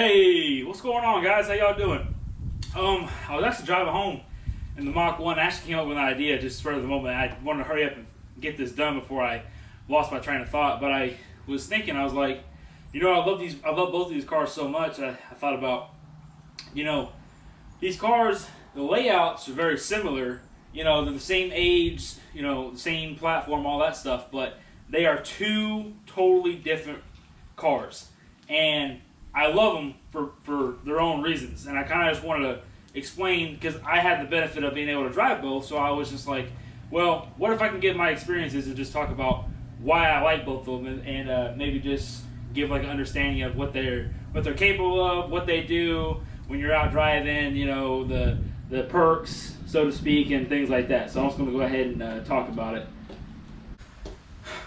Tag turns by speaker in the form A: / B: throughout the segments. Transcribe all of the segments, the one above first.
A: Hey, what's going on, guys? How y'all doing? I was actually driving home in the Mach 1. I actually came up with an idea just for the moment. I wanted to hurry up and get this done before I lost my train of thought. But I was thinking, I was like, I love both of these cars so much. I thought about, these cars, the layouts are very similar. They're the same age, the same platform, all that stuff. But they are two totally different cars. And I love them for their own reasons, and I kind of just wanted to explain, because I had the benefit of being able to drive both, so I was just like, well, what if I can give my experiences and just talk about why I like both of them, and maybe just give like an understanding of what they're capable of, what they do when you're out driving, the perks, so to speak, and things like that. So I'm just going to go ahead and talk about it.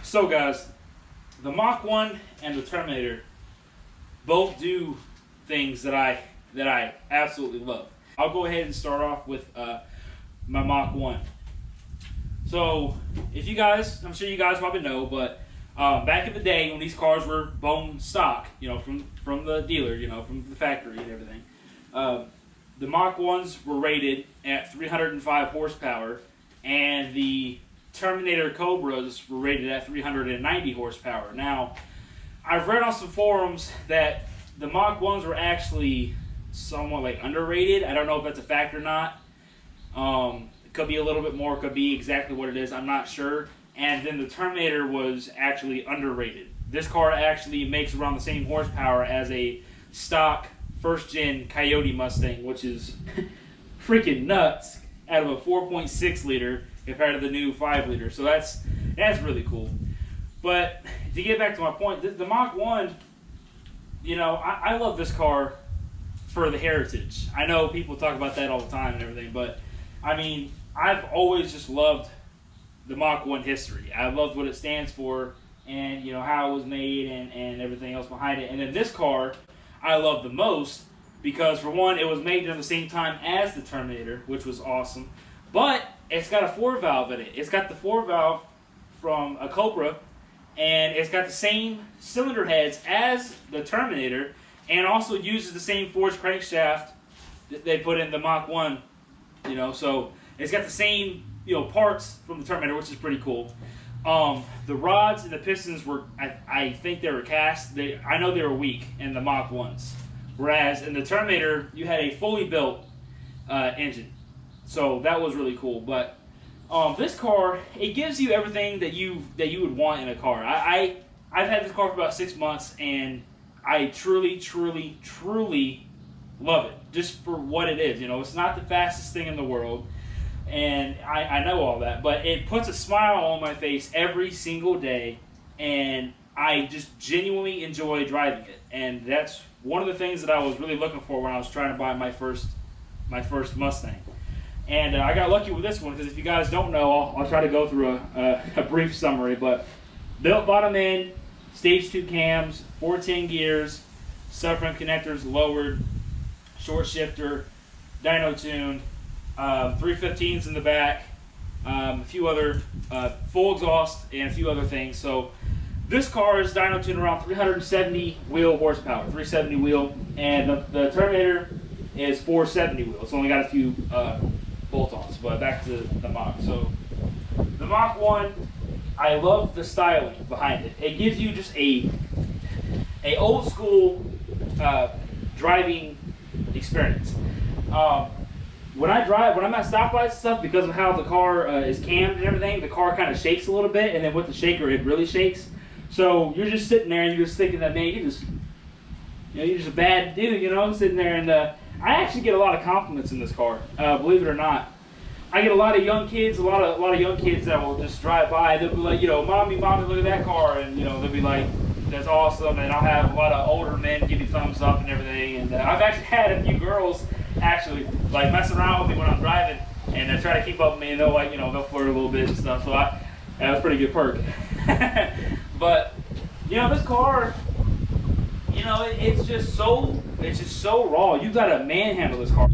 A: So guys, the Mach 1 and the Terminator both do things that I absolutely love. I'll go ahead and start off with my Mach 1. So, if you guys, I'm sure you guys probably know, but back in the day when these cars were bone stock, from the dealer, from the factory and everything, the Mach 1s were rated at 305 horsepower, and the Terminator Cobras were rated at 390 horsepower. Now, I've read on some forums that the Mach 1s were actually somewhat underrated. I don't know if that's a fact or not. It could be a little bit more, could be exactly what it is, I'm not sure. And then the Terminator was actually underrated. This car actually makes around the same horsepower as a stock first-gen Coyote Mustang, which is freaking nuts, out of a 4.6 liter compared to the new 5 liter. So that's really cool. But to get back to my point, the Mach 1, I love this car for the heritage. I know people talk about that all the time and everything, but I mean, I've always just loved the Mach 1 history. I loved what it stands for, and how it was made, and everything else behind it. And then this car, I love the most because, for one, it was made during the same time as the Terminator, which was awesome. But it's got a 4-valve in it. It's got the 4-valve from a Cobra, and it's got the same cylinder heads as the Terminator, and also uses the same forged crankshaft that they put in the Mach 1. So it's got the same parts from the Terminator, which is pretty cool. The rods and the pistons were, I think they were cast. I know they were weak in the Mach 1s, whereas in the Terminator you had a fully built engine. So that was really cool. But this car, it gives you everything that you would want in a car. I've had this car for about 6 months, and I truly love it, just for what it is. It's not the fastest thing in the world, and I know all that, but it puts a smile on my face every single day, and I just genuinely enjoy driving it. And that's one of the things that I was really looking for when I was trying to buy my first Mustang. And I got lucky with this one, because if you guys don't know, I'll try to go through a brief summary. But built bottom end, stage 2 cams, 410 gears, subframe connectors lowered, short shifter, dyno tuned, 315s in the back, a few other full exhaust, and a few other things. So this car is dyno tuned around 370 wheel horsepower, 370 wheel, and the Terminator is 470 wheel. It's only got a few bolt-ons. But back to the Mach. So the Mach 1, I love the styling behind it. It gives you just a old school driving experience. When I'm at stoplights and stuff, because of how the car is cammed and everything, the car kind of shakes a little bit, and then with the shaker, it really shakes. So you're just sitting there and you're just thinking that, man, you're just a bad dude, sitting there. And I actually get a lot of compliments in this car, believe it or not. I get a lot of young kids, a lot of young kids that will just drive by. They'll be like, mommy, look at that car, and they'll be like, that's awesome. And I'll have a lot of older men give you thumbs up and everything. And I've actually had a few girls actually mess around with me when I'm driving, and try to keep up with me, and they'll they'll flirt a little bit and stuff. So that was a pretty good perk. But this car, it's just so raw. You gotta manhandle this car.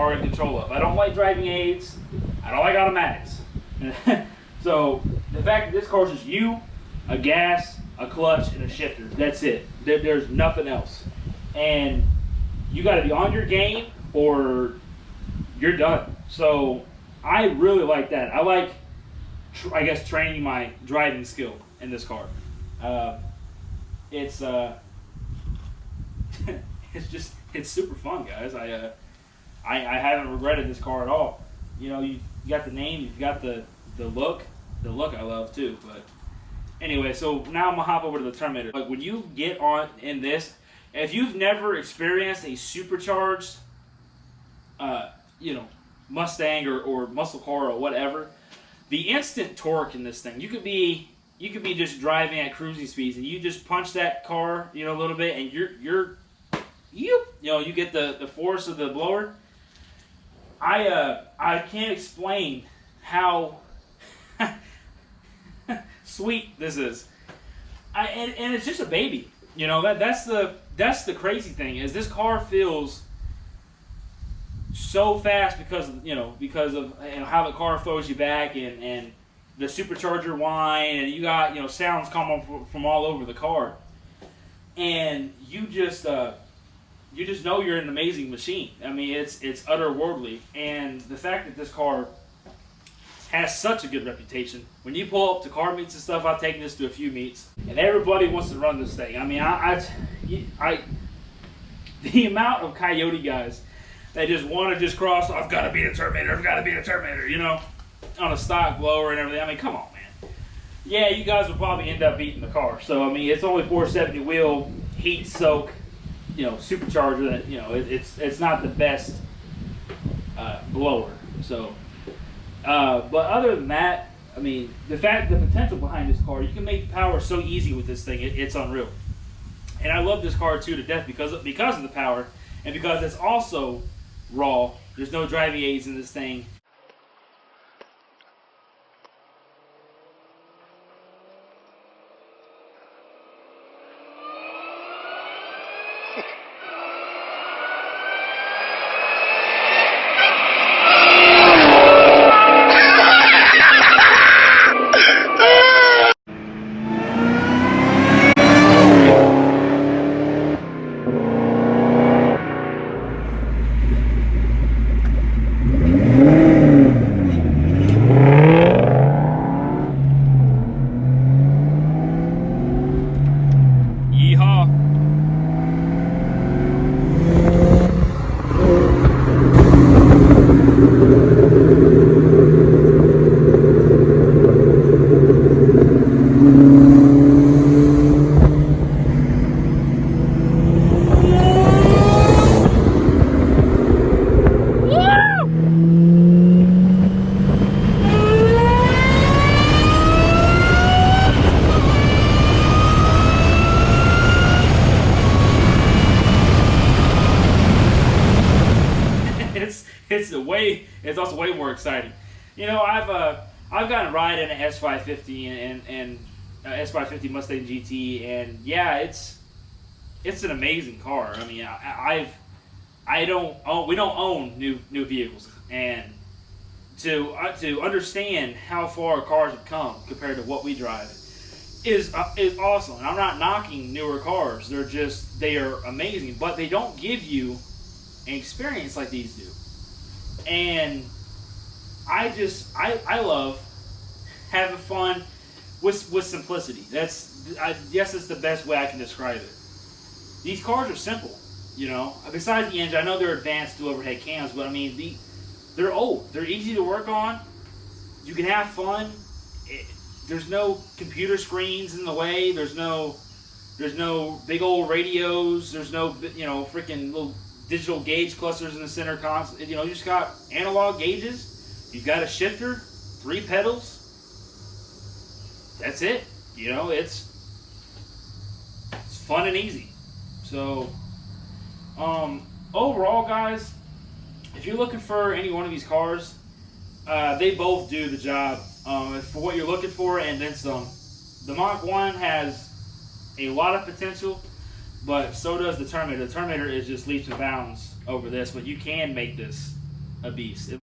A: are in control of. I don't like driving aids. I don't like automatics. So the fact that this car is just you, a gas, a clutch, and a shifter. That's it. There's nothing else. And you got to be on your game or you're done. So I really like that. I like, I guess, training my driving skill in this car. It's it's super fun, guys. I haven't regretted this car at all. You know, you got the name, you've got the look. The look I love too. But anyway, so now I'm gonna hop over to the Terminator. Like when you get on in this, if you've never experienced a supercharged, you know, Mustang or muscle car or whatever, the instant torque in this thing, you could be just driving at cruising speeds and you just punch that car, you know, a little bit, and you get the force of the blower. I can't explain how sweet this is. And it's just a baby. You know, that's the crazy thing is this car feels so fast because of how the car throws you back and the supercharger whine, and you got, you know, sounds coming from all over the car, and you just know you're an amazing machine. I mean, it's otherworldly, and the fact that this car has such a good reputation. When you pull up to car meets and stuff, I've taken this to a few meets, and everybody wants to run this thing. I mean, the amount of coyote guys that just want to just cross, I've got to be the Terminator, I've got to be the Terminator, you know, on a stock blower and everything. I mean, come on, man. Yeah, you guys will probably end up beating the car. So, I mean, it's only 470 wheel, heat soak, you know, supercharger that, you know, it's not the best blower. So, but other than that, I mean, the potential behind this car, you can make power so easy with this thing. It's unreal. And I love this car too to death because of the power, and because it's also raw. There's no driving aids in this thing. It's also way more exciting. You know, I've gotten a ride in an S550 and S550 Mustang GT, and yeah, it's an amazing car. I mean, we don't own new vehicles, and to understand how far cars have come compared to what we drive is awesome. And I'm not knocking newer cars; they are amazing, but they don't give you an experience like these do. And I love having fun with simplicity. I guess it's the best way I can describe it. These cars are simple, you know. Besides the engine, I know they're advanced dual overhead cams, but I mean they're old. They're easy to work on. You can have fun. There's no computer screens in the way. There's no big old radios. There's no freaking little digital gauge clusters in the center console. You know, you just got analog gauges. You've got a shifter, 3 pedals. That's it. You know, it's fun and easy. So, overall, guys, if you're looking for any one of these cars, they both do the job for what you're looking for and then some. The Mach 1 has a lot of potential, but so does the Terminator. The Terminator is just leaps and bounds over this, but you can make this a beast.